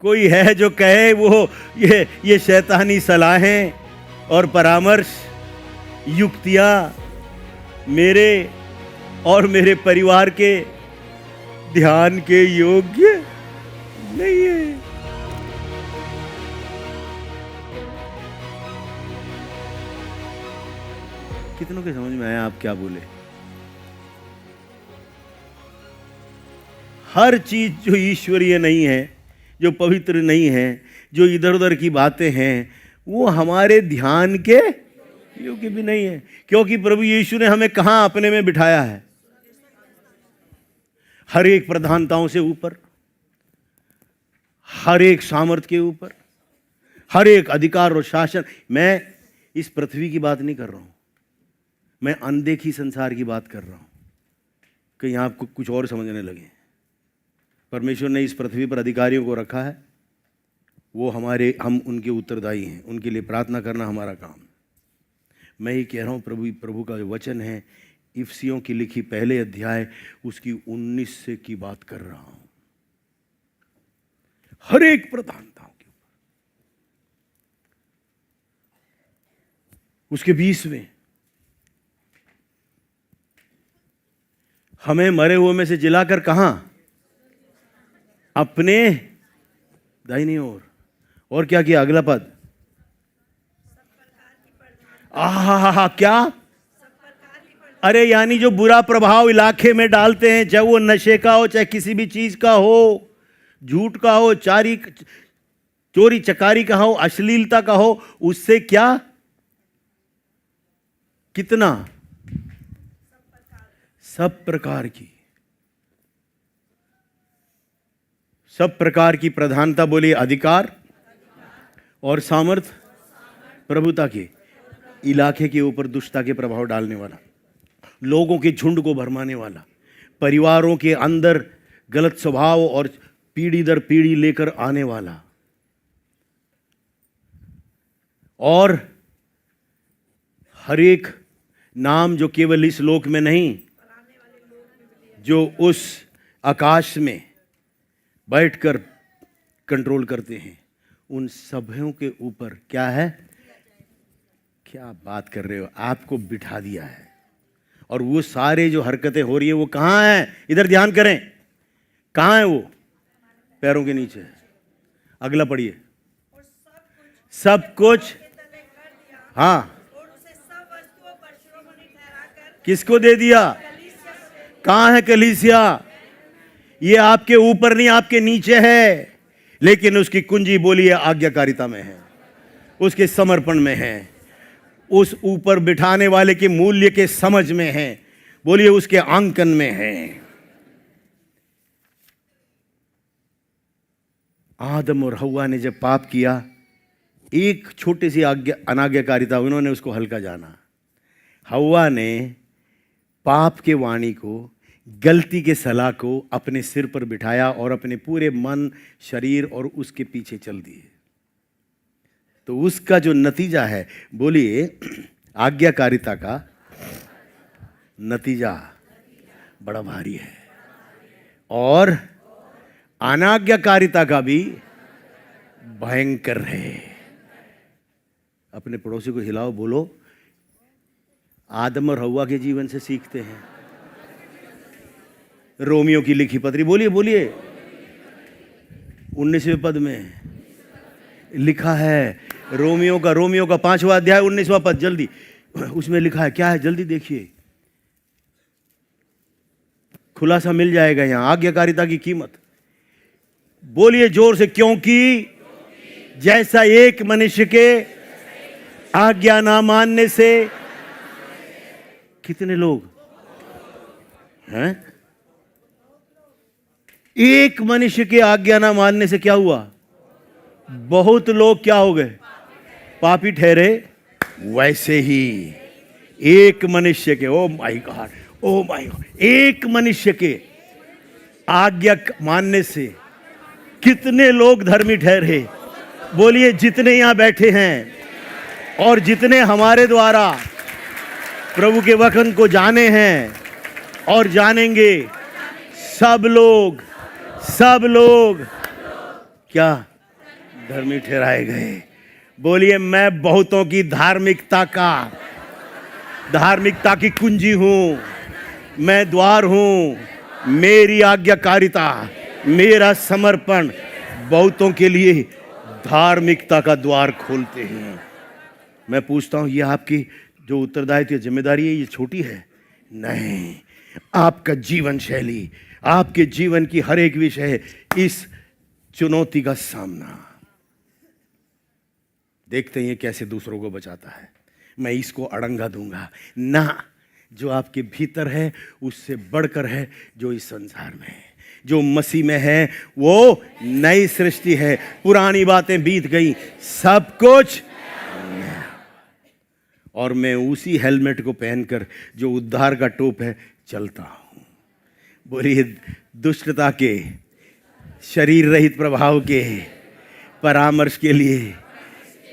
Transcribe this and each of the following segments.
कोई है जो कहे वो ये शैतानी सलाहें और परामर्श, युक्तियां मेरे और मेरे परिवार के ध्यान के योग्य नहीं है। कितनों के समझ में आया आप क्या बोले? हर चीज जो ईश्वरीय नहीं है, जो पवित्र नहीं है, जो इधर उधर की बातें हैं, वो हमारे ध्यान के योग्य भी नहीं है। क्योंकि प्रभु यीशु ने हमें कहां अपने में बिठाया है? हर एक प्रधानताओं से ऊपर, हर एक सामर्थ के ऊपर, हर एक अधिकार और शासन। मैं इस पृथ्वी की बात नहीं कर रहा हूं, मैं अनदेखी संसार की बात कर रहा हूं। कहीं आपको कुछ और समझने लगे। परमेश्वर ने इस पृथ्वी पर अधिकारियों को रखा है, वो हम उनके उत्तरदायी हैं, उनके लिए प्रार्थना करना हमारा काम। मैं ही कह रहा हूँ, प्रभु का जो वचन है, इफिसियों की लिखी पहले अध्याय उसकी 19 से की बात कर रहा हूँ। हर एक प्रधानताओं के ऊपर, उसके 20 में हमें मरे हुए में से जिलाकर कहां? अपने दाहिनी ओर। और क्या किया? अगला पद, आहा क्या? अरे यानी जो बुरा प्रभाव इलाके में डालते हैं, चाहे वो नशे का हो, चाहे किसी भी चीज का हो, झूठ का हो, चोरी चकारी का हो, अश्लीलता का हो, उससे क्या? कितना? सब प्रकार की प्रधानता, बोलिए अधिकार और सामर्थ, प्रभुता के इलाके के ऊपर दुष्टता के प्रभाव डालने वाला, लोगों के झुंड को भरमाने वाला, परिवारों के अंदर गलत स्वभाव और पीढ़ी दर पीढ़ी लेकर आने वाला, और हर एक नाम जो केवल इस लोक में नहीं, जो उस आकाश में बैठकर कंट्रोल करते हैं, उन सभों के ऊपर क्या है? क्या बात कर रहे हो? आपको बिठा दिया है। और वो सारे जो हरकतें हो रही है वो कहां है? इधर ध्यान करें, कहां है वो? पैरों के नीचे। अगला पढ़िए, सब कुछ, हाँ, किसको दे दिया? कहां है कलीसिया? ये आपके ऊपर नहीं, आपके नीचे है, लेकिन उसकी कुंजी, बोलिए, आज्ञाकारिता में है, उसके समर्पण में है, उस ऊपर बिठाने वाले के मूल्य के समझ में है, बोलिए, उसके आंकन में है। आदम और हव्वा ने जब पाप किया, एक छोटी सी अनाज्ञाकारिता, उन्होंने उसको हल्का जाना। हव्वा ने पाप के वाणी को, गलती के सलाह को अपने सिर पर बिठाया और अपने पूरे मन, शरीर और उसके पीछे चल दिए। तो उसका जो नतीजा है, बोलिए, आज्ञाकारिता का नतीजा बड़ा भारी है, और अनाज्ञाकारिता का भी भयंकर है। अपने पड़ोसी को हिलाओ, बोलो, आदम और हव्वा के जीवन से सीखते हैं। रोमियो की लिखी पत्री, बोलिए बोलिए, 19वें पद में लिखा है, रोमियो का 5वां अध्याय 19वां पद, जल्दी, उसमें लिखा है, क्या है? जल्दी देखिए, खुलासा मिल जाएगा यहां, आज्ञाकारिता की कीमत। बोलिए जोर से, क्योंकि जैसा एक मनुष्य के आज्ञा ना मानने से, कितने लोग हैं? एक मनुष्य के आज्ञा ना मानने से क्या हुआ? बहुत लोग क्या हो गए? पापी ठहरे। वैसे ही एक मनुष्य के, oh my God, oh my God, एक मनुष्य के आज्ञा मानने से कितने लोग धर्मी ठहरे। बोलिए, जितने यहां बैठे हैं और जितने हमारे द्वारा प्रभु के वचन को जाने हैं और जानेंगे, सब लोग क्या धर्मी ठहराए गए। बोलिए, मैं बहुतों की धार्मिकता की कुंजी हूं, मैं द्वार हूं। मेरी आज्ञाकारिता, मेरा समर्पण बहुतों के लिए धार्मिकता का द्वार खोलते हैं। मैं पूछता हूं, ये आपकी जो उत्तरदायित्व जिम्मेदारी है, ये छोटी है? नहीं, आपका जीवन शैली, आपके जीवन की हर एक विषय इस चुनौती का सामना। देखते हैं कैसे दूसरों को बचाता है। मैं इसको अड़ंगा दूंगा ना, जो आपके भीतर है उससे बढ़कर है, जो इस संसार में है। जो मसीह में है वो नई सृष्टि है, पुरानी बातें बीत गई, सब कुछ नया। और मैं उसी हेलमेट को पहनकर, जो उद्धार का टोप है, चलता हूं। बोलिए, दुष्टता के, शरीर रहित प्रभाव के परामर्श के लिए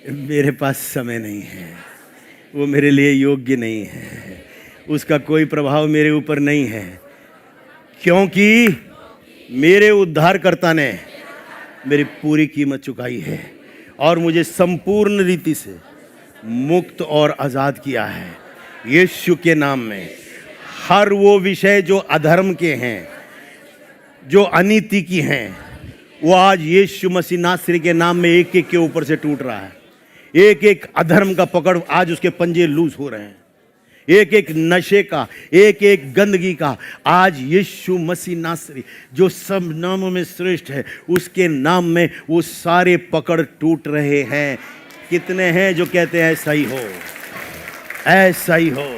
मेरे पास समय नहीं है, वो मेरे लिए योग्य नहीं है, उसका कोई प्रभाव मेरे ऊपर नहीं है, क्योंकि मेरे उद्धारकर्ता ने मेरी पूरी कीमत चुकाई है और मुझे संपूर्ण रीति से मुक्त और आज़ाद किया है। यीशु के नाम में हर वो विषय जो अधर्म के हैं, जो अनीति की हैं, वो आज यीशु मसीह नासरी के नाम में एक एक के ऊपर से टूट रहा है। एक एक अधर्म का पकड़, आज उसके पंजे लूज हो रहे हैं। एक एक नशे का, एक एक गंदगी का, आज यीशु मसीह नासरी जो सब नामों में श्रेष्ठ है, उसके नाम में वो सारे पकड़ टूट रहे हैं। कितने हैं जो कहते हैं ऐसा ही हो, ऐसा ही हो।